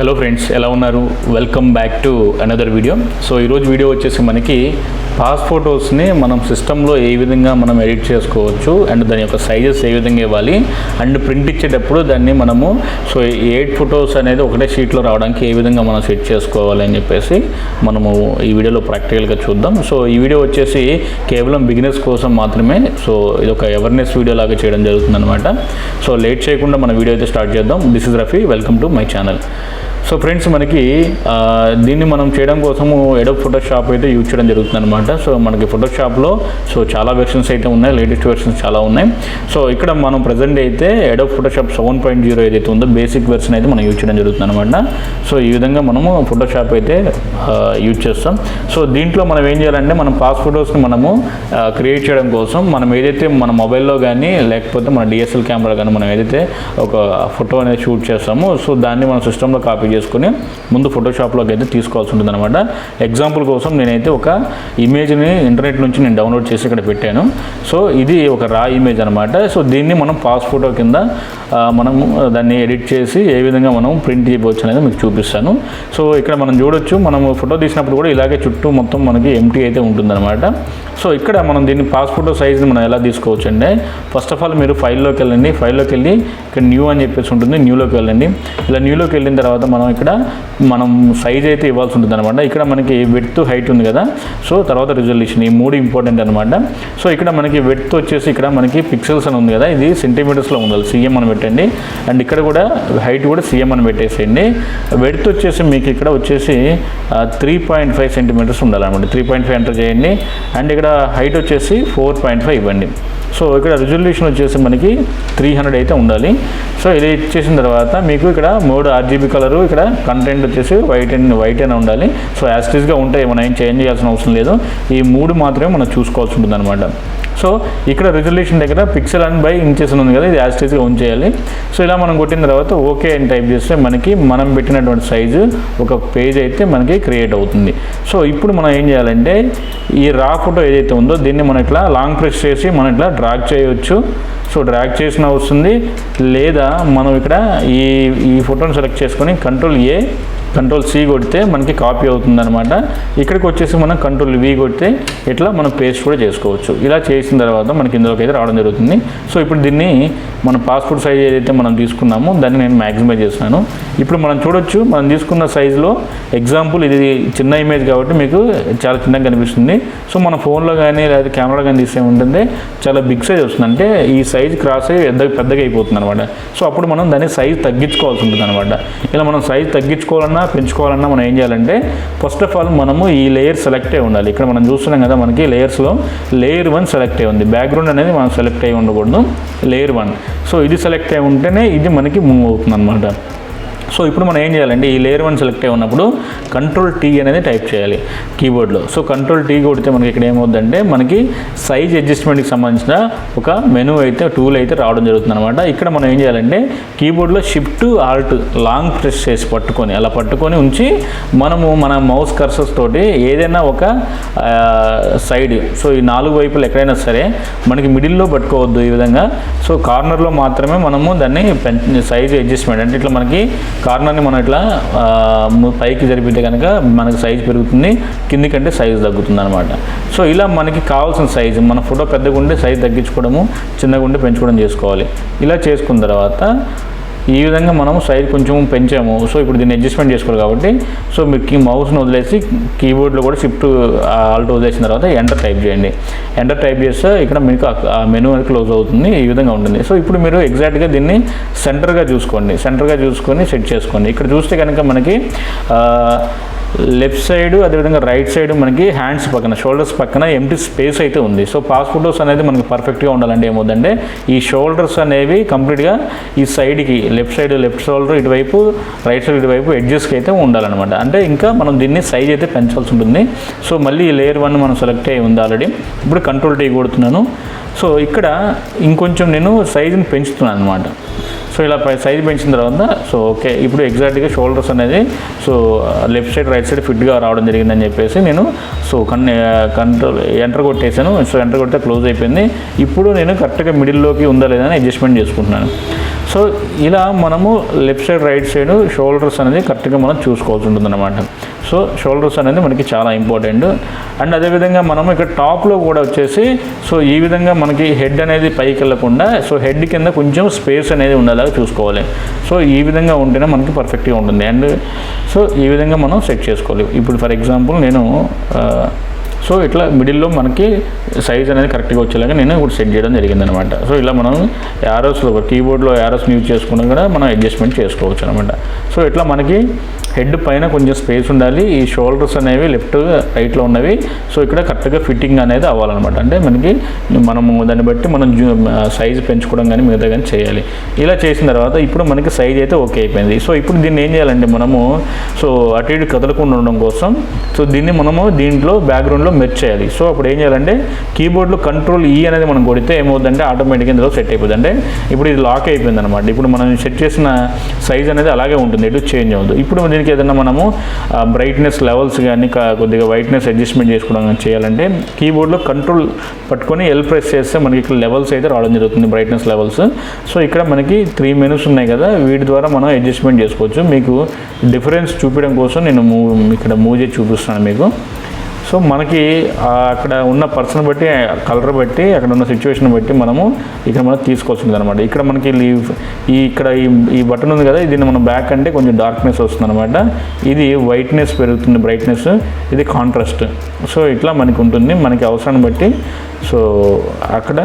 Hello friends, ఎలా ఉన్నారు? Welcome back to another video. So ఈరోజు వీడియో వచ్చేసి మనకి పాస్ ఫొటోస్ని మనం సిస్టంలో ఏ విధంగా మనం ఎడిట్ చేసుకోవచ్చు అండ్ దాని యొక్క సైజెస్ ఏ విధంగా ఇవ్వాలి అండ్ ప్రింట్ ఇచ్చేటప్పుడు దాన్ని మనము 8 ఫొటోస్ అనేది ఒకటే షీట్లో రావడానికి ఏ విధంగా మనం సెట్ చేసుకోవాలి అని చెప్పేసి మనము ఈ వీడియోలో ప్రాక్టికల్గా చూద్దాం. సో ఈ వీడియో వచ్చేసి కేవలం బిగినర్స్ కోసం మాత్రమే. సో ఇది ఒక అవేర్నెస్ వీడియో లాగా చేయడం జరుగుతుంది అనమాట. సో లేట్ చేయకుండా మన వీడియో అయితే స్టార్ట్ చేద్దాం. This is Rafi, welcome to my channel. So friends, మనకి దీన్ని మనం చేయడం కోసము అడోబ్ ఫోటోషాప్ అయితే యూజ్ చేయడం జరుగుతుంది అనమాట. సో మనకి ఫోటోషాప్లో చాలా వెర్షన్స్ అయితే ఉన్నాయి, లేటెస్ట్ వెర్షన్స్ చాలా ఉన్నాయి. సో ఇక్కడ మనం ప్రజెంట్ అయితే అడోబ్ ఫోటోషాప్ 7.0 ఏదైతే ఉందో బేసిక్ వెర్షన్ అయితే మనం యూజ్ చేయడం జరుగుతుంది అనమాట. సో ఈ విధంగా మనము ఫోటోషాప్ అయితే యూజ్ చేస్తాం. సో దీంట్లో మనం ఏం చేయాలంటే మనం పాస్ ఫొటోస్ని మనము క్రియేట్ చేయడం కోసం మనం ఏదైతే మన మొబైల్లో కానీ లేకపోతే మన డిఎస్ఎల్ కెమెరా కానీ మనం ఏదైతే ఒక ఫోటో అనేది షూట్ చేస్తామో సో దాన్ని మన సిస్టంలో కాపీ చేసుకుని ముందు ఫోటోషాప్లోకి అయితే తీసుకోవాల్సి ఉంటుంది అనమాట. ఎగ్జాంపుల్ కోసం నేనైతే ఒక ఇమేజ్ని ఇంటర్నెట్ నుంచి నేను డౌన్లోడ్ చేసి ఇక్కడ పెట్టాను. సో ఇది ఒక రా ఇమేజ్ అనమాట. సో దీన్ని మనం పాస్ ఫోటో కింద మనము దాన్ని ఎడిట్ చేసి ఏ విధంగా మనం ప్రింట్ చేయవచ్చు అనేది మీకు చూపిస్తాను. సో ఇక్కడ మనం చూడొచ్చు, మనం ఫోటో తీసినప్పుడు కూడా ఇలాగే చుట్టూ మొత్తం మనకి ఎంటీ అయితే ఉంటుందన్నమాట. సో ఇక్కడ మనం దీన్ని పాస్ ఫోటో సైజ్ని మనం ఎలా తీసుకోవచ్చు అంటే ఫస్ట్ ఆఫ్ ఆల్ మీరు ఫైల్లోకి వెళ్ళండి. ఫైల్లోకి వెళ్ళి ఇక్కడ న్యూ అని చెప్పేసి ఉంటుంది, న్యూలోకి వెళ్ళండి. ఇలా న్యూలోకి వెళ్ళిన తర్వాత మనం సైజ్ అయితే ఇవ్వాల్సి ఉంటుంది అనమాట. ఇక్కడ మనకి విడ్త్ హైట్ ఉంది కదా, సో తర్వాత రిజల్యూషన్, ఈ మూడు ఇంపార్టెంట్ అనమాట. సో ఇక్కడ మనకి విడ్త్ వచ్చేసి ఇక్కడ మనకి పిక్సెల్స్ అని ఉంది కదా, ఇది సెంటీమీటర్స్లో ఉండాలి, సిఎం అని పెట్టండి. అండ్ ఇక్కడ కూడా హైట్ కూడా సిఎం అని పెట్టేసేయండి. విడ్త్ వచ్చేసి మీకు ఇక్కడ వచ్చేసి 3.5 సెంటీమీటర్స్ ఉండాలన్నమాట. 3.5 ఎంటర్ చేయండి. అండ్ ఇక్కడ హైట్ వచ్చేసి 4.5 ఇవ్వండి. సో ఇక్కడ రిజల్యూషన్ వచ్చేసి మనకి 300 అయితే ఉండాలి. సో ఇది ఇచ్చేసిన తర్వాత మీకు ఇక్కడ 3 RGB కలరు, ఇక్కడ కంటెంట్ వచ్చేసి వైట్ అయినా ఉండాలి. సో యాస్టీస్గా ఉంటాయి, మనం ఏం చేంజ్ చేయాల్సిన అవసరం లేదు. ఈ 3 మాత్రమే మనం చూసుకోవాల్సి ఉంటుంది అనమాట. సో ఇక్కడ రిజల్యూషన్ దగ్గర పిక్సెల్ అండ్ బై ఇంచెస్ ఉంది కదా, ఇది యాస్టీస్గా ఉంచేయాలి. సో ఇలా మనం కొట్టిన తర్వాత ఓకే అని టైప్ చేస్తే మనకి మనం పెట్టినటువంటి సైజు ఒక పేజ్ అయితే మనకి క్రియేట్ అవుతుంది. సో ఇప్పుడు మనం ఏం చేయాలంటే ఈ రా ఫోటో ఏదైతే ఉందో దీన్ని మనం ఇట్లా లాంగ్ ప్రెస్ చేసి మనం ఇట్లా డ్రాగ్ చేయవచ్చు. సో డ్రాగ్ చేసిన వస్తుంది, లేదా మనం ఇక్కడ ఈ ఫోటోని సెలెక్ట్ చేసుకొని కంట్రోల్ C కొడితే మనకి కాపీ అవుతుంది అనమాట. ఇక్కడికి వచ్చేసి మనం కంట్రోల్ V కొడితే ఇట్లా మనం పేస్ట్ కూడా చేసుకోవచ్చు. ఇలా చేసిన తర్వాత మనకి ఇందులోకి అయితే రావడం జరుగుతుంది. సో ఇప్పుడు దీన్ని మన పాస్పోర్ట్ సైజ్ ఏదైతే మనం తీసుకున్నామో దాన్ని నేను మ్యాక్సిమైజ్ చేస్తున్నాను. ఇప్పుడు మనం చూడొచ్చు, మనం తీసుకున్న సైజులో ఎగ్జాంపుల్ ఇది చిన్న ఇమేజ్ కాబట్టి మీకు చాలా చిన్నగా కనిపిస్తుంది. సో మన ఫోన్లో కానీ లేదా కెమెరా కానీ తీస్తే ఉంటుంది చాలా బిగ్ సైజ్ వస్తుంది, అంటే ఈ సైజ్ క్రాస్ అయ్యి పెద్దగా అయిపోతుంది అనమాట. సో అప్పుడు మనం దాన్ని సైజ్ తగ్గించుకోవాల్సి ఉంటుంది అనమాట. ఇలా మనం సైజ్ తగ్గించుకోవాలన్నా పెంచుకోవాలన్నా మనం ఏం చేయాలంటే ఫస్ట్ ఆఫ్ ఆల్ మనము ఈ లేయర్ సెలెక్ట్ అయి ఉండాలి. ఇక్కడ మనం చూస్తున్నాం కదా, మనకి లేయర్స్లో లేయర్ 1 సెలెక్ట్ అయి ఉంది. బ్యాక్గ్రౌండ్ అనేది మనం సెలెక్ట్ అయి ఉండకూడదు, లేయర్ 1. సో ఇది సెలెక్ట్ అయి ఉంటేనే ఇది మనకి మూవ్ అవుతుంది అనమాట. సో ఇప్పుడు మనం ఏం చేయాలంటే ఈ లేయర్ 1 సెలెక్ట్ అయి ఉన్నప్పుడు కంట్రోల్ T అనేది టైప్ చేయాలి కీబోర్డ్లో. సో కంట్రోల్ T కొడితే మనకి ఇక్కడ ఏమవుతుందంటే మనకి సైజ్ అడ్జస్ట్మెంట్కి సంబంధించిన ఒక మెనూ అయితే టూల్ అయితే రావడం జరుగుతుంది అనమాట. ఇక్కడ మనం ఏం చేయాలంటే కీబోర్డ్లో Shift Alt లాంగ్ ప్రెస్ చేసి అలా పట్టుకొని ఉంచి మనము మన మౌస్ కర్సర్స్ తోటి ఏదైనా ఒక సైడ్, సో ఈ 4 వైపులు ఎక్కడైనా సరే మనకి మిడిల్లో పట్టుకోవద్దు ఈ విధంగా. సో కార్నర్లో మాత్రమే మనము దాన్ని సైజ్ అడ్జస్ట్మెంట్, అంటే ఇట్లా మనకి కార్నర్ని మనం ఇట్లా పైకి జరిపితే కనుక మనకి సైజ్ పెరుగుతుంది, కింది కంటే సైజ్ తగ్గుతుంది అనమాట. సో ఇలా మనకి కావాల్సిన సైజు, మన ఫోటో పెద్దగా ఉంటే సైజ్ తగ్గించుకోవడము, చిన్నగా ఉంటే పెంచుకోవడం చేసుకోవాలి. ఇలా చేసుకున్న తర్వాత ఈ విధంగా మనం సైజ్ కొంచెం పెంచాము. సో ఇప్పుడు దీన్ని అడ్జస్ట్మెంట్ చేసుకోవాలి కాబట్టి సో మీరు మౌస్ని వదిలేసి కీబోర్డ్లో కూడా Shift Alt వదిలేసిన తర్వాత ఎంటర్ టైప్ చేయండి. ఎంటర్ టైప్ చేస్తే ఇక్కడ మీకు ఆ మెనూ అనేది క్లోజ్ అవుతుంది, ఈ విధంగా ఉంటుంది. సో ఇప్పుడు మీరు ఎగ్జాక్ట్గా దీన్ని సెంటర్గా చూసుకొని సెట్ చేసుకోండి. ఇక్కడ చూస్తే కనుక మనకి లెఫ్ట్ సైడ్ అదేవిధంగా రైట్ సైడ్ మనకి హ్యాండ్స్ పక్కన, షోల్డర్స్ పక్కన ఎంటీ స్పేస్ అయితే ఉంది. సో పాస్ ఫోటోస్ అనేది మనకి పర్ఫెక్ట్గా ఉండాలంటే ఏమవుతుందంటే ఈ షోల్డర్స్ అనేవి కంప్లీట్గా ఈ సైడ్కి లెఫ్ట్ షోల్డర్ ఇటువైపు, రైట్ సైడ్ ఇటువైపు ఎడ్జెస్కి అయితే ఉండాలన్నమాట. అంటే ఇంకా మనం దీన్ని సైజ్ అయితే పెంచాల్సి ఉంటుంది. సో మళ్ళీ ఈ లేయర్ 1 మనం సెలెక్ట్ అయ్యి ఉంది ఆల్రెడీ. ఇప్పుడు కంట్రోల్ T కొడుతున్నాను. సో ఇక్కడ ఇంకొంచెం నేను సైజుని పెంచుతున్నాను అనమాట. సో ఇలా సైజ్ పెంచిన తర్వాత సో ఓకే, ఇప్పుడు ఎగ్జాక్ట్గా షోల్డర్స్ అనేది so left side right side ఫిట్గా రావడం జరిగిందని చెప్పేసి నేను సో కంట్రోల్ ఎంటర్ కొట్టేసాను. సో ఎంటర్ కొడితే క్లోజ్ అయిపోయింది. ఇప్పుడు నేను కరెక్ట్గా మిడిల్లోకి ఉందా లేదా అని అడ్జస్ట్మెంట్ చేసుకుంటున్నాను. సో ఇలా మనము left side right side shoulders అనేది కరెక్ట్గా మనం చూసుకోవాల్సి ఉంటుంది అనమాట. సో షోల్డర్స్ అనేది మనకి చాలా ఇంపార్టెంట్. అండ్ అదేవిధంగా మనం ఇక్కడ టాప్లో కూడా వచ్చేసి సో ఈ విధంగా మనకి హెడ్ అనేది పైకి వెళ్ళకుండా సో హెడ్ కింద కొంచెం స్పేస్ అనేది ఉండేలాగా చూసుకోవాలి. సో ఈ విధంగా ఉంటేనే మనకి పర్ఫెక్ట్గా ఉంటుంది. అండ్ సో ఈ విధంగా మనం సెట్ చేసుకోవాలి. ఇప్పుడు ఫర్ ఎగ్జాంపుల్ నేను సో ఇట్లా మిడిల్లో మనకి సైజ్ అనేది కరెక్ట్గా వచ్చేలాగా నేను ఇప్పుడు సెట్ చేయడం జరిగిందనమాట. సో ఇలా మనం యారోస్లో కీబోర్డ్లో యారోస్ని యూజ్ చేసుకున్నా కూడా మనం అడ్జస్ట్మెంట్ చేసుకోవచ్చు అనమాట. సో ఇట్లా మనకి హెడ్ పైన కొంచెం స్పేస్ ఉండాలి. ఈ షోల్డర్స్ అనేవి లెఫ్ట్ రైట్లో ఉన్నవి సో ఇక్కడ కరెక్ట్గా ఫిట్టింగ్ అనేది అవ్వాలన్నమాట. అంటే మనకి మనము దాన్ని బట్టి మనం సైజు పెంచుకోవడం కానీ మిగతా కానీ చేయాలి. ఇలా చేసిన తర్వాత ఇప్పుడు మనకి సైజ్ అయితే ఓకే అయిపోయింది. సో ఇప్పుడు దీన్ని ఏం చేయాలంటే మనము సో అటు ఇటు కదలకుండా ఉండడం కోసం సో దీన్ని మనము దీంట్లో బ్యాక్గ్రౌండ్లో మెర్జ్ చేయాలి. సో అప్పుడు ఏం చేయాలంటే కీబోర్డ్లో కంట్రోల్ ఈ అనేది మనం కొడితే ఏమవుతుందంటే ఆటోమేటిక్గా ఇందులో సెట్ అయిపోతుంది. అంటే ఇప్పుడు ఇది లాక్ అయిపోయింది అనమాట. ఇప్పుడు మనం సెట్ చేసిన సైజ్ అనేది అలాగే ఉంటుంది, ఎటు చేంజ్ అవ్వదు. ఇప్పుడు దీనికి ఏదైనా మనము బ్రైట్నెస్ లెవెల్స్ కానీ కొద్దిగా వైట్నెస్ అడ్జస్ట్మెంట్ చేసుకోవడం చేయాలంటే కీబోర్డ్లో కంట్రోల్ పట్టుకొని ఎల్ ప్రెస్ చేస్తే మనకి ఇక్కడ లెవెల్స్ అయితే రావడం జరుగుతుంది, బ్రైట్నెస్ లెవెల్స్. సో ఇక్కడ మనకి 3 మెనూస్ ఉన్నాయి కదా, వీటి ద్వారా మనం అడ్జస్ట్మెంట్ చేసుకోవచ్చు. మీకు డిఫరెన్స్ చూపించడం కోసం నేను ఇక్కడ మూవ్ చేసి చూపిస్తున్నాను మీకు. సో మనకి అక్కడ ఉన్న పర్సన్ బట్టి కలర్ బట్టి అక్కడ ఉన్న సిచ్యువేషన్ బట్టి మనము ఇక్కడ మనం తీసుకోవాల్సింది అనమాట. ఇక్కడ మనకి ఇక్కడ ఈ బటన్ ఉంది కదా, దీన్ని మనం బ్యాక్ అంటే కొంచెం డార్క్నెస్ వస్తుంది అనమాట. ఇది వైట్నెస్ పెరుగుతుంది, బ్రైట్నెస్, ఇది కాంట్రాస్ట్. సో ఇట్లా మనకి ఉంటుంది, మనకి అవసరాన్ని బట్టి సో అక్కడ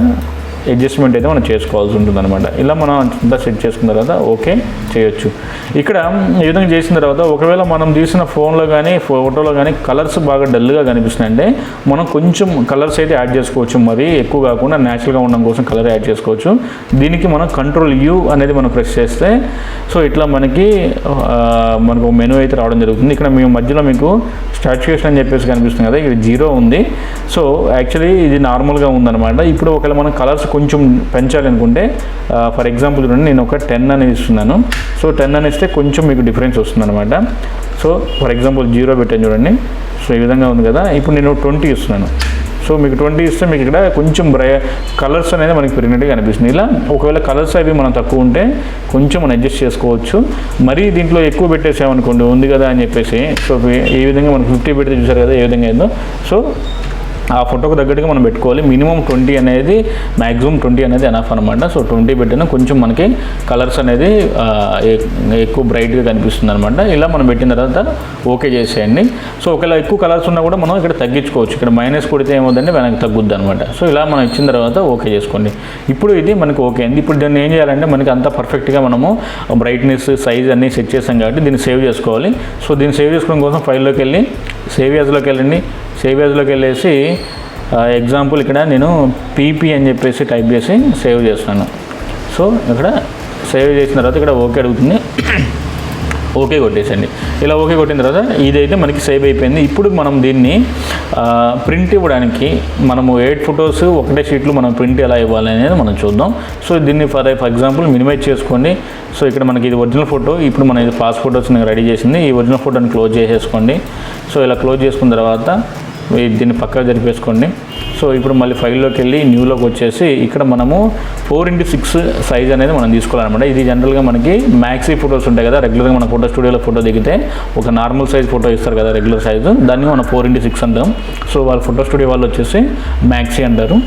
అడ్జస్ట్మెంట్ అయితే మనం చేసుకోవాల్సి ఉంటుంది అనమాట. ఇలా మనం అంతా సెట్ చేసుకున్న తర్వాత ఓకే చేయొచ్చు. ఇక్కడ ఈ విధంగా చేసిన తర్వాత ఒకవేళ మనం తీసిన ఫోన్లో కానీ ఫోటోలో కానీ కలర్స్ బాగా డల్గా కనిపిస్తున్నాయంటే మనం కొంచెం కలర్స్ అయితే యాడ్ చేసుకోవచ్చు. మరి ఎక్కువ కాకుండా న్యాచురల్గా ఉండడం కోసం కలర్ యాడ్ చేసుకోవచ్చు. దీనికి మనం కంట్రోల్ యూ అనేది మనం ప్రెస్ చేస్తే సో ఇట్లా మనకు మెనూ అయితే రావడం జరుగుతుంది. ఇక్కడ మేము మధ్యలో మీకు స్టాచ్యుయేషన్ అని చెప్పేసి కనిపిస్తుంది కదా, ఇక్కడ 0 ఉంది. సో యాక్చువల్లీ ఇది నార్మల్గా ఉందన్నమాట. ఇప్పుడు ఒకవేళ మనం కలర్స్ కొంచెం పెంచాలి అనుకుంటే ఫర్ ఎగ్జాంపుల్ చూడండి, నేను ఒక 10 అనేది ఇస్తున్నాను. సో 10 అని ఇస్తే కొంచెం మీకు డిఫరెన్స్ వస్తుంది అనమాట. సో ఫర్ ఎగ్జాంపుల్ 0 పెట్టాను చూడండి. సో ఈ విధంగా ఉంది కదా. ఇప్పుడు నేను 20 ఇస్తున్నాను. సో మీకు 20 ఇస్తే మీకు ఇక్కడ కొంచెం కలర్స్ అనేది మనకి పెరిగినట్టుగా కనిపిస్తుంది. ఇలా ఒకవేళ కలర్స్ అవి మనం తక్కువ ఉంటే కొంచెం మనం అడ్జస్ట్ చేసుకోవచ్చు. మరీ దీంట్లో ఎక్కువ పెట్టేసామనుకోండి, ఉంది కదా అని చెప్పేసి సో ఈ విధంగా మనం 50 పెడితే చూసారు కదా ఏ విధంగా అయిందో. సో ఆ ఫోటోకు తగ్గట్టుగా మనం పెట్టుకోవాలి. మినిమం 20 అనేది, మ్యాక్సిమం 20 అనేది ఎనఫ్ అనమాట. సో 20 పెట్టినా కొంచెం మనకి కలర్స్ అనేది ఎక్కువ బ్రైట్గా కనిపిస్తుంది అనమాట. ఇలా మనం పెట్టిన తర్వాత ఓకే చేసేయండి. సో ఒకవేళ ఎక్కువ కలర్స్ ఉన్నా కూడా మనం ఇక్కడ తగ్గించుకోవచ్చు. ఇక్కడ మైనస్ కొడితే ఏమవుతుందంటే వెనక్కి తగ్గుద్ది అనమాట. సో ఇలా మనం ఇచ్చిన తర్వాత ఓకే చేసుకోండి. ఇప్పుడు ఇది మనకు ఓకే అయింది. ఇప్పుడు దీన్ని ఏం చేయాలంటే మనకి అంతా పర్ఫెక్ట్గా మనము బ్రైట్నెస్, సైజ్ అన్నీ సెట్ చేసాం కాబట్టి దీన్ని సేవ్ చేసుకోవాలి. సో దీన్ని సేవ్ చేసుకోవడం కోసం ఫైల్లోకి వెళ్ళి సేవ్ యాజ్లోకి వెళ్ళండి. సేవ్ యాజ్లోకి వెళ్ళేసి ఎగ్జాంపుల్ ఇక్కడ నేను పీపీ అని చెప్పేసి టైప్ చేసి సేవ్ చేస్తాను. సో ఇక్కడ సేవ్ చేసిన తర్వాత ఇక్కడ ఓకే అడుగుతుంది, ఓకే కొట్టేసండి. ఇలా ఓకే కొట్టిన తర్వాత ఇదైతే మనకి సేవ్ అయిపోయింది. ఇప్పుడు మనం దీన్ని ప్రింట్ ఇవ్వడానికి మనము 8 ఫొటోస్ ఒకటే షీట్లు మనం ప్రింట్ ఎలా ఇవ్వాలి అనేది మనం చూద్దాం. సో దీన్ని ఫర్ ఎగ్జాంపుల్ మినిమైజ్ చేసుకోండి. సో ఇక్కడ మనకి ఇది ఒరిజినల్ ఫోటో. ఇప్పుడు మనం ఇది పాస్ ఫొటోస్ రెడీ చేసింది. ఈ ఒరిజినల్ ఫోటోని క్లోజ్ చేసేసుకోండి. సో ఇలా క్లోజ్ చేసుకున్న తర్వాత దీన్ని పక్కగా జరిపేసుకోండి. సో ఇప్పుడు మళ్ళీ ఫైల్లోకి వెళ్ళి న్యూలోకి వచ్చేసి ఇక్కడ మనము 4x6 సైజ్ అనేది మనం తీసుకోవాలన్నమాట. ఇది జనరల్గా మనకి మ్యాక్సీ ఫొటోస్ ఉంటాయి కదా, రెగ్యులర్గా మన ఫోటో స్టూడియోలో ఫోటో దిగితే ఒక నార్మల్ సైజ్ ఫోటో ఇస్తారు కదా, రెగ్యులర్ సైజు, దాన్ని మనం 4x6 అంటాం. సో వాళ్ళ ఫోటో స్టూడియో వాళ్ళు వచ్చేసి మ్యాక్సీ అంటారు.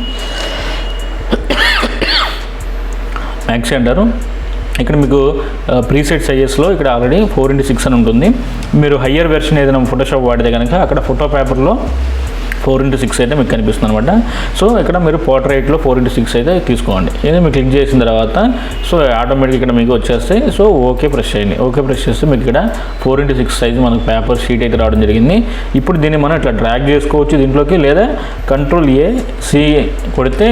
ఇక్కడ మీకు ప్రీసెట్ సైజెస్లో ఇక్కడ ఆల్రెడీ 4x6 అని ఉంటుంది. మీరు హయ్యర్ వెర్షన్ ఏదైనా ఫోటోషాప్ వాడితే కనుక అక్కడ ఫోటో పేపర్లో 4x6 అయితే మీకు కనిపిస్తుంది అనమాట. సో ఇక్కడ మీరు పోర్ట్రైట్లో 4x6 అయితే తీసుకోండి. ఇది మీరు క్లిక్ చేసిన తర్వాత సో ఆటోమేటిక్గా ఇక్కడ మీకు వచ్చేస్తే సో ఓకే ప్రెస్ చేయండి. ఓకే ప్రెస్ చేస్తే మీకు ఇక్కడ 4x6 సైజు మనకు పేపర్ షీట్ అయితే రావడం జరిగింది. ఇప్పుడు దీన్ని మనం ఇట్లా డ్రాగ్ చేసుకోవచ్చు దీంట్లోకి, లేదా కంట్రోల్ C కొడితే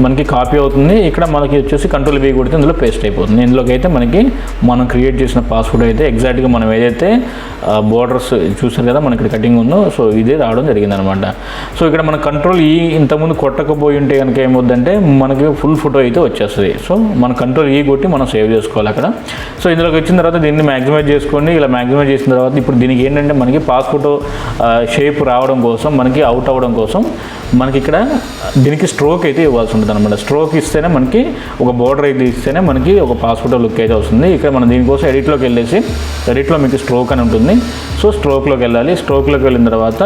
మనకి కాపీ అవుతుంది. ఇక్కడ మనకి వచ్చేసి కంట్రోల్ V కొడితే ఇందులో పేస్ట్ అయిపోతుంది. ఇందులోకి అయితే మనకి మనం క్రియేట్ చేసిన పాస్వర్డ్ అయితే ఎగ్జాక్ట్గా మనం ఏదైతే బోర్డర్స్ చూసారు కదా మనకి ఇక్కడ కటింగ్ ఉందో సో ఇదే రావడం జరిగింది అనమాట. సో ఇక్కడ మన కంట్రోల్ E ఇంతకుముందు కొట్టకపోయి ఉంటే కనుక ఏమవుద్దంటే మనకి ఫుల్ ఫోటో అయితే వచ్చేస్తుంది. సో మన కంట్రోల్ E కొట్టి మనం సేవ్ చేసుకోవాలి అక్కడ. సో ఇందులోకి వచ్చిన తర్వాత దీన్ని మ్యాక్సిమైజ్ చేసుకోండి. ఇలా మ్యాక్సిమైజ్ చేసిన తర్వాత ఇప్పుడు దీనికి ఏంటంటే మనకి పాస్ ఫోటో షేప్ రావడం కోసం, మనకి అవుట్ అవ్వడం కోసం మనకి ఇక్కడ దీనికి స్ట్రోక్ అయితే ఇవ్వాల్సి ఉంటుంది. ఉంటుంది అనమాట. స్ట్రోక్ ఇస్తేనే మనకి ఒక బోర్డర్ అయితే ఇస్తేనే మనకి ఒక పాస్ ఫోటో లుక్ అయితే వస్తుంది. ఇక్కడ మనం దీనికోసం ఎడిట్లోకి వెళ్ళేసి ఎడిట్లో మీకు స్ట్రోక్ అని ఉంటుంది. సో స్ట్రోక్లోకి వెళ్ళాలి. స్ట్రోక్లోకి వెళ్ళిన తర్వాత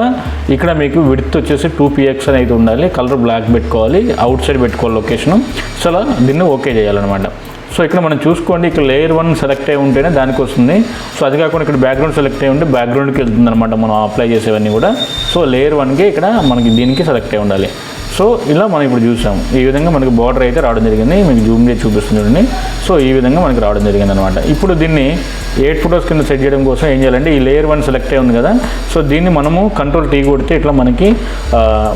ఇక్కడ మీకు విడ్త్ వచ్చేసి 2px అని అయితే ఉండాలి. కలర్ బ్లాక్ పెట్టుకోవాలి, అవుట్ సైడ్ పెట్టుకోవాలి లొకేషను. సో అలా దీన్ని ఓకే చేయాలన్నమాట. సో ఇక్కడ మనం చూసుకోండి, ఇక్కడ లేయర్ 1 సెలెక్ట్ అయి ఉంటేనే దానికి వస్తుంది. సో అది కాకుండా ఇక్కడ బ్యాక్గ్రౌండ్ సెలెక్ట్ అయి ఉంటే బ్యాక్గ్రౌండ్కి వెళ్తుంది అనమాట మనం అప్లై చేసేవన్నీ కూడా. సో లేయర్ 1కి ఇక్కడ మనకి దీనికి సెలెక్ట్ అయి ఉండాలి. సో ఇలా మనం ఇప్పుడు చూసాం. ఈ విధంగా మనకి బార్డర్ అయితే రావడం జరిగింది. మీకు జూమ్ చేసి చూపిస్తుంది. సో ఈ విధంగా మనకి రావడం జరిగింది అనమాట. ఇప్పుడు దీన్ని 8 ఫొటోస్ కింద సెట్ చేయడం కోసం ఏం చేయాలంటే ఈ లేయర్ 1 సెలెక్ట్ అయి ఉంది కదా, సో దీన్ని మనము కంట్రోల్ T కొడితే ఇట్లా మనకి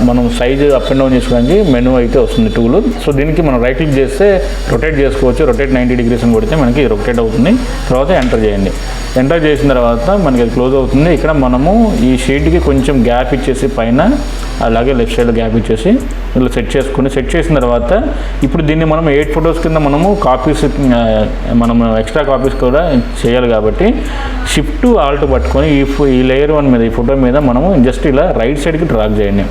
మనం సైజు అప్ అండ్ డౌన్ చేసుకోవడానికి మెనూ అయితే వస్తుంది టూల్. సో దీనికి మనం రైట్ క్లిక్ చేస్తే రొటేట్ చేసుకోవచ్చు. రొటేట్ 90 degrees అని కొడితే మనకి రొటేట్ అవుతుంది. తర్వాత ఎంటర్ చేయండి. ఎంటర్ చేసిన తర్వాత మనకి అది క్లోజ్ అవుతుంది. ఇక్కడ మనము ఈ షీట్కి కొంచెం గ్యాప్ ఇచ్చేసి పైన అలాగే లెఫ్ట్ సైడ్లో గ్యాప్ ఇచ్చేసి ఇలా సెట్ చేసిన తర్వాత ఇప్పుడు దీన్ని మనం 8 ఫొటోస్ కింద మనము కాపీస్ మనం ఎక్స్ట్రా కాపీస్ కూడా చేయాలి కాబట్టి షిఫ్ట్ ఆల్ట్ పట్టుకొని ఈ లేయర్ 1 మీద ఈ ఫోటో మీద మనము జస్ట్ ఇలా రైట్ సైడ్కి డ్రాగ్ చేయండి.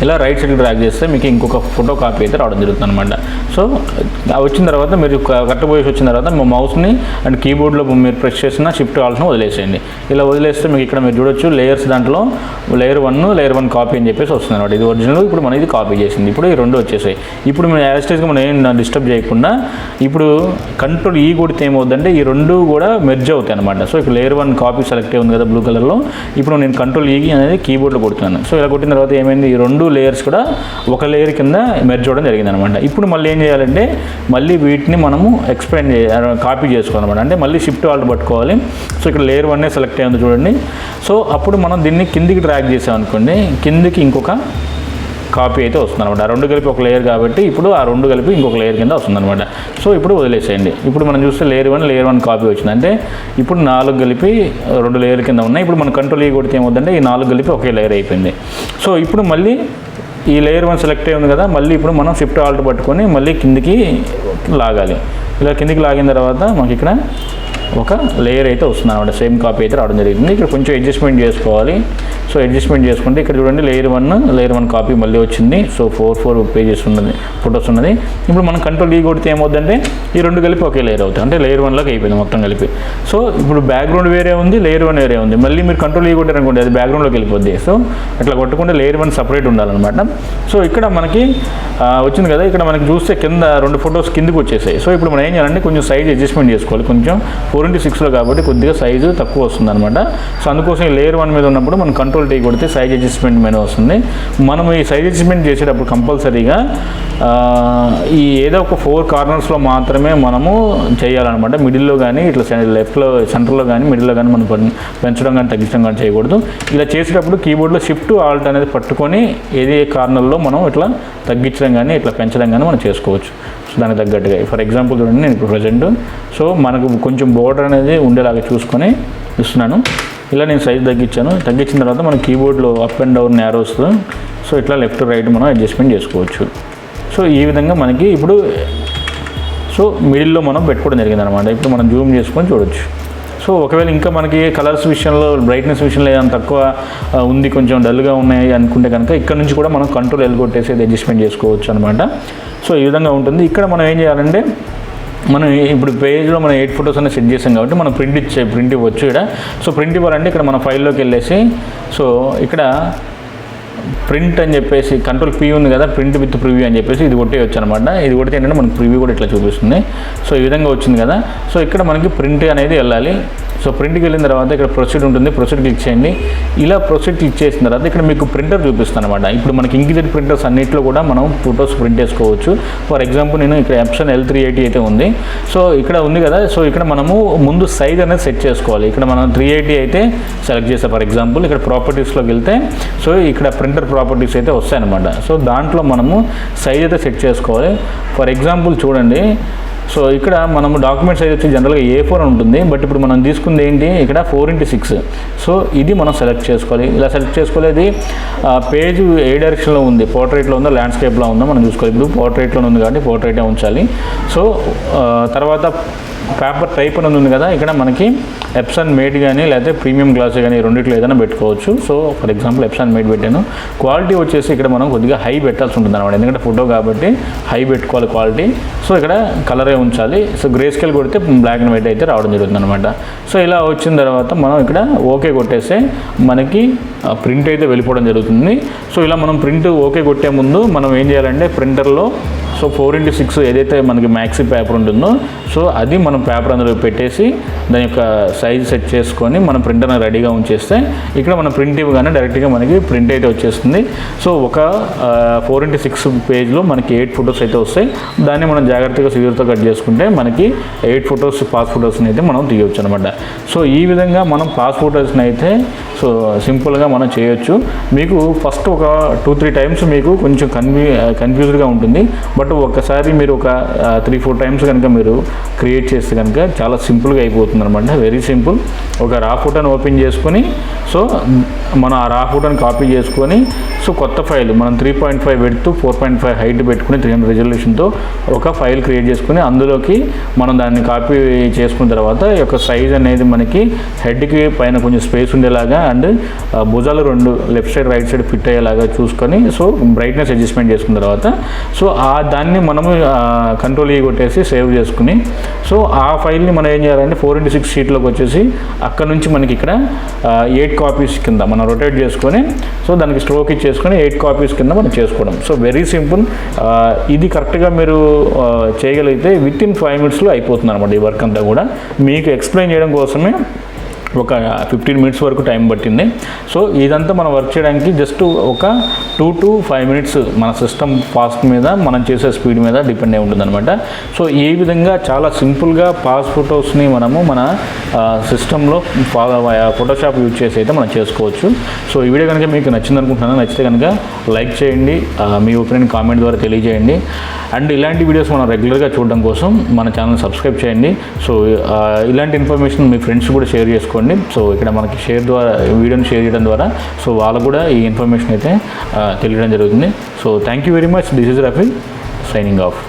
ఇలా రైట్ సైడ్కి డ్రాగ్ చేస్తే మీకు ఇంకొక ఫోటో కాపీ అయితే రావడం జరుగుతుంది అనమాట. సో వచ్చిన తర్వాత మీరు కరెక్ట్ పొజిషన్ వచ్చిన తర్వాత మా మౌస్ని అండ్ కీబోర్డ్లో మీరు ప్రెస్ చేసిన షిఫ్ట్ ఆల్స్ని వదిలేసేయండి. ఇలా వదిలేస్తే మీకు ఇక్కడ మీరు చూడొచ్చు లేయర్స్ దాంట్లో లేయర్ 1 కాపీ అని చెప్పేసి వస్తుంది అనమాట. ఇది ఒరిజినల్, ఇప్పుడు మనం ఇది కాపీ చేసింది. ఇప్పుడు ఈ రెండు వచ్చేసాయి. ఇప్పుడు మేము యాస్టేజ్గా మనం ఏం డిస్టర్బ్ చేయకుండా ఇప్పుడు కంట్రోల్ E కొడితే ఏమవుతుందంటే ఈ రెండు కూడా మెర్జ్ అవుతాయి అనమాట. సో ఇప్పుడు లేయర్ 1 కాపీ సెలెక్ట్ అయి ఉంది కదా బ్లూ కలర్లో, ఇప్పుడు నేను కంట్రోల్ E అనేది కీబోర్డ్లో కొడుతున్నాను. సో ఇలా కొట్టిన తర్వాత ఏమైంది, ఈ రెండు లేయర్స్ కూడా ఒక లేయర్ కింద మెర్జ్ అవ్వడం జరిగింది అనమాట. ఇప్పుడు మళ్ళీ ఏం చేయాలంటే మళ్ళీ వీటిని మనము కాపీ చేసుకోవాలన్నమాట. అంటే మళ్ళీ షిఫ్ట్ ఆల్ట్ పట్టుకోవాలి. సో ఇక్కడ లేయర్ 1 సెలెక్ట్ అయ్యింది చూడండి. సో అప్పుడు మనం దీన్ని కిందికి డ్రాగ్ చేసామనుకోండి, కిందికి ఇంకొక కాపీ అయితే వస్తుంది అనమాట. రెండు కలిపి ఒక లేయర్ కాబట్టి ఇప్పుడు ఆ రెండు కలిపి ఇంకొక లేయర్ కింద వస్తుంది అనమాట. సో ఇప్పుడు వదిలేసేయండి. ఇప్పుడు మనం చూస్తే లేయర్ 1 కాపీ వచ్చింది. అంటే ఇప్పుడు 4 కలిపి 2 లేయర్ కింద ఉన్నాయి. ఇప్పుడు మనం కంట్రోల్ E కొడితే ఏమవుతుందంటే ఈ 4 కలిపి ఒకే లేయర్ అయిపోయింది. సో ఇప్పుడు మళ్ళీ ఈ లేయర్ 1 సెలెక్ట్ అయి ఉంది కదా, మళ్ళీ ఇప్పుడు మనం షిఫ్ట్ ఆల్ట్ పట్టుకొని మళ్ళీ కిందికి లాగాలి. ఇలా కిందికి లాగిన తర్వాత మనకి ఇక్కడ ఒక లేయర్ అయితే వస్తుంది అనమాట. సేమ్ కాపీ అయితే రావడం జరుగుతుంది. ఇక్కడ కొంచెం అడ్జస్ట్మెంట్ చేసుకోవాలి. సో అడ్జస్ట్మెంట్ చేసుకుంటే ఇక్కడ చూడండి లేయర్ 1 కాపీ మళ్ళీ వచ్చింది. సో 4 పేజెస్ ఉన్నది, ఫొటోస్ ఉన్నది. ఇప్పుడు మనం కంట్రోల్ E కొడితే ఏమవుతుందంటే ఈ రెండు కలిపి ఒకే లేయర్ అవుతాయి. అంటే లేయర్ 1లోకి అయిపోయింది మొత్తం కలిపి. సో ఇప్పుడు బ్యాక్గ్రౌండ్ వేరే ఉంది, లేయర్ 1 వేరే ఉంది. మళ్ళీ మీరు కంట్రోల్ E కొట్టారనుకోండి అది బ్యాక్గ్రౌండ్లోకి వెళ్ళిపోద్ది. సో అట్లా కొట్టుకుంటే లేయర్ 1 సపరేట్ ఉండాలన్నమాట. సో ఇక్కడ మనకి వచ్చింది కదా, ఇక్కడ మనకి చూస్తే కింద 2 ఫొటోస్ కిందకి వచ్చేసాయి. సో ఇప్పుడు మనం ఏం చేయాలంటే కొంచెం సైజ్ అడ్జస్ట్మెంట్ చేసుకోవాలి. కొంచెం 4:6లో కాబట్టి కొద్దిగా సైజు తక్కువ వస్తుంది అనమాట. సో అందుకోసం ఈ లేయర్ 1 మీద ఉన్నప్పుడు మనం కంట్రోల్ T కొడితే సైజ్ అడ్జస్ట్మెంట్ మెనూ వస్తుంది. మనం ఈ సైజ్ అడ్జస్ట్మెంట్ చేసేటప్పుడు కంపల్సరీగా ఈ ఏదో ఒక 4 కార్నర్స్లో మాత్రమే మనము చేయాలన్నమాట. మిడిల్లో కానీ ఇట్లా లెఫ్ట్లో సెంటర్లో కానీ మిడిల్లో కానీ మనం పెంచడం కానీ తగ్గించడం కానీ చేయకూడదు. ఇలా చేసేటప్పుడు కీబోర్డ్లో షిఫ్ట్ ఆల్ట్ అనేది పట్టుకొని ఏదే కార్నర్లో మనం ఇట్లా తగ్గించడం కానీ ఇట్లా పెంచడం కానీ మనం చేసుకోవచ్చు. సో దానికి తగ్గట్టుగా ఫర్ ఎగ్జాంపుల్ చూడండి, నేను ఇప్పుడు ప్రజెంట్ సో మనకు కొంచెం బోర్డర్ అనేది ఉండేలాగా చూసుకొని ఇస్తున్నాను. ఇలా నేను సైజ్ తగ్గించిన తర్వాత మనం కీబోర్డ్లో up and down arrows so ఇట్లా లెఫ్ట్ రైట్ మనం అడ్జస్ట్మెంట్ చేసుకోవచ్చు. సో ఈ విధంగా మనకి ఇప్పుడు సో మిడిల్లో మనం పెట్టుకోవడం జరిగింది అనమాట. ఇప్పుడు మనం జూమ్ చేసుకొని చూడొచ్చు. సో ఒకవేళ ఇంకా మనకి కలర్స్ విషయంలో బ్రైట్నెస్ విషయంలో ఏదైనా తక్కువ ఉంది, కొంచెం డల్గా ఉన్నాయి అనుకుంటే కనుక ఇక్కడ నుంచి కూడా మనం కంట్రోల్ L కొట్టేసి అడ్జస్ట్మెంట్ చేసుకోవచ్చు అనమాట. సో ఈ విధంగా ఉంటుంది. ఇక్కడ మనం ఏం చేయాలంటే మనం ఇప్పుడు పేజ్లో మనం 8 ఫొటోస్ అనేది సెట్ చేసాం కాబట్టి మనం ప్రింట్ ఇవ్వచ్చు ఇక్కడ. సో ప్రింట్ ఇవ్వాలంటే ఇక్కడ మన ఫైల్లోకి వెళ్ళేసి సో ఇక్కడ ప్రింట్ అని చెప్పేసి కంట్రోల్ P ఉంది కదా, ప్రింట్ విత్ ప్రివ్యూ అని చెప్పేసి ఇది కొట్టేయచ్చు అనమాట. ఇది కొడితే ఏంటంటే మనకు ప్రివ్యూ కూడా ఇట్లా చూపిస్తుంది. సో ఈ విధంగా వచ్చింది కదా. సో ఇక్కడ మనకి ప్రింట్ అనేది వెళ్ళాలి. సో ప్రింట్కి వెళ్ళిన తర్వాత ఇక్కడ ప్రొసీడ్ ఉంటుంది, ప్రొసీడ్ క్లిక్ చేయండి. ఇలా ప్రొసీడ్ క్లిక్ చేసిన తర్వాత ఇక్కడ మీకు ప్రింటర్ చూపిస్తుంది అనమాట. ఇప్పుడు మనకి ఇంక్జెట్ ప్రింటర్స్ అన్నింటిలో కూడా మనం ఫొటోస్ ప్రింట్ చేసుకోవచ్చు. ఫర్ ఎగ్జాంపుల్ నేను ఇక్కడ ఎప్సన్ L380 అయితే ఉంది. సో ఇక్కడ ఉంది కదా, సో ఇక్కడ మనము ముందు సైజ్ అనేది సెట్ చేసుకోవాలి. ఇక్కడ మనం 380 అయితే సెలెక్ట్ చేస్తాం. ఫర్ ఎగ్జాంపుల్ ఇక్కడ ప్రాపర్టీస్లోకి వెళ్తే సో ఇక్కడ ప్రింటర్ ప్రాపర్టీస్ అయితే వస్తాయన్నమాట. సో దాంట్లో మనము సైజ్ అయితే సెట్ చేసుకోవాలి. ఫర్ ఎగ్జాంపుల్ చూడండి, సో ఇక్కడ మనము డాక్యుమెంట్ సైజ్ వచ్చి జనరల్గా A4 ఉంటుంది. బట్ ఇప్పుడు మనం తీసుకుంది ఏంటి, ఇక్కడ 4:6. సో ఇది మనం సెలెక్ట్ చేసుకోవాలి. ఇలా సెలెక్ట్ చేసుకోలేదు పేజ్ ఏ డైరెక్షన్లో ఉంది, పోర్ట్రేట్లో ఉందో ల్యాండ్స్కేప్లో ఉందో మనం చూసుకోవాలి. ఇప్పుడు పోర్ట్రేట్లో ఉంది కాబట్టి పోర్ట్రేటే ఉంచాలి. సో తర్వాత పేపర్ టైప్ అనేది ఉంది కదా, ఇక్కడ మనకి ఎప్సన్ మేడ్ కానీ లేకపోతే ప్రీమియం గ్లాస్ కానీ రెండిట్లో ఏదైనా పెట్టుకోవచ్చు. So for example Epson made పెట్టాను. క్వాలిటీ వచ్చేసి ఇక్కడ మనం కొద్దిగా హై పెట్టాల్సి ఉంటుంది అనమాట, ఎందుకంటే ఫోటో కాబట్టి హై పెట్టుకోవాలి క్వాలిటీ. సో ఇక్కడ కలరే ఉంచాలి. సో గ్రే స్కేల్ కొడితే బ్లాక్ అండ్ వైట్ అయితే రావడం జరుగుతుంది అనమాట. సో ఇలా వచ్చిన తర్వాత మనం ఇక్కడ ఓకే కొట్టేస్తే మనకి ప్రింట్ అయితే వెళ్ళిపోవడం జరుగుతుంది. సో ఇలా మనం ప్రింట్ ఓకే కొట్టే ముందు మనం ఏం చేయాలంటే ప్రింటర్లో సో 4x6 ఏదైతే మనకి మ్యాక్సీ పేపర్ ఉంటుందో సో అది మనం పేపర్ అందులో పెట్టేసి దాని యొక్క సైజ్ సెట్ చేసుకొని మనం ప్రింటర్ని రెడీగా ఉంచేస్తే ఇక్కడ మనం ప్రింట్ ఇవ్వగానే డైరెక్ట్గా మనకి ప్రింట్ అయితే వచ్చేస్తుంది. సో ఒక 4x6 పేజ్లో మనకి 8 ఫొటోస్ అయితే వస్తాయి. దాన్ని మనం జాగ్రత్తగా సిజర్తో కట్ చేసుకుంటే మనకి 8 ఫొటోస్ పాస్ ఫొటోస్ని అయితే మనం తీయవచ్చు అనమాట. సో ఈ విధంగా మనం పాస్ ఫొటోస్ని అయితే సో సింపుల్గా మనం చేయొచ్చు. మీకు ఫస్ట్ ఒక 2-3 టైమ్స్ మీకు కొంచెం కన్ఫ్యూజ్డ్గా ఉంటుంది. బట్ ఒకసారి మీరు ఒక 3-4 టైమ్స్ కనుక మీరు క్రియేట్ చేస్తే కనుక చాలా సింపుల్గా అయిపోతుంది అనమాట. Very simple. ఒక రా ఫోటోని ఓపెన్ చేసుకొని సో మనం ఆ రా ఫోటోని కాపీ చేసుకొని సో కొత్త ఫైల్ మనం 3.5 విడ్త్ 4.5 హైట్ పెట్టుకుని 300 రెజల్యూషన్తో ఒక ఫైల్ క్రియేట్ చేసుకుని అందులోకి మనం దాన్ని కాపీ చేసుకున్న తర్వాత ఈ యొక్క సైజ్ అనేది మనకి హెడ్కి పైన కొంచెం స్పేస్ ఉండేలాగా అండ్ భుజాలు 2 left side right side fit అయ్యేలాగా చూసుకొని సో బ్రైట్నెస్ అడ్జస్ట్మెంట్ చేసుకున్న తర్వాత సో దాన్ని మనము కంట్రోల్ కొట్టేసి సేవ్ చేసుకుని సో ఆ ఫైల్ని మనం ఏం చేయాలంటే 4x6 షీట్లోకి వచ్చేసి అక్కడ నుంచి మనకి ఇక్కడ 8 కాపీస్ కింద మనం రొటేట్ చేసుకొని సో దానికి స్ట్రోక్ ఇచ్చేసుకొని 8 కాపీస్ కింద మనం చేసుకోవడం. So very simple. ఇది కరెక్ట్గా మీరు చేయగలిగితే వితిన్ 5 మినిట్స్లో అయిపోతుంది అనమాట ఈ వర్క్ అంతా కూడా. మీకు ఎక్స్ప్లెయిన్ చేయడం కోసమే ఒక 15 మినిట్స్ వరకు టైం పట్టింది. సో ఇదంతా మనం వర్క్ చేయడానికి జస్ట్ ఒక 2 to 5 మినిట్స్ మన సిస్టమ్ ఫాస్ట్ మీద మనం చేసే స్పీడ్ మీద డిపెండ్ అయి ఉంటుంది అనమాట. సో ఈ విధంగా చాలా సింపుల్గా పాస్ ఫొటోస్ని మనము మన సిస్టంలో ఫోటోషాప్ యూజ్ చేసి అయితే మనం చేసుకోవచ్చు. సో ఈ వీడియో కనుక మీకు నచ్చింది అనుకుంటున్నాను. నచ్చితే కనుక లైక్ చేయండి, మీ ఒపీనియన్ కామెంట్ ద్వారా తెలియజేయండి. అండ్ ఇలాంటి వీడియోస్ మనం రెగ్యులర్గా చూడడం కోసం మన ఛానల్ సబ్స్క్రైబ్ చేయండి. సో ఇలాంటి ఇన్ఫర్మేషన్ మీ ఫ్రెండ్స్ కూడా షేర్ చేసుకోండి. సో ఇక్కడ మనకి వీడియోని షేర్ చేయడం ద్వారా సో వాళ్ళకు కూడా ఈ ఇన్ఫర్మేషన్ అయితే తెలియడం జరుగుతుంది. So thank you very much. This is Rafi signing off.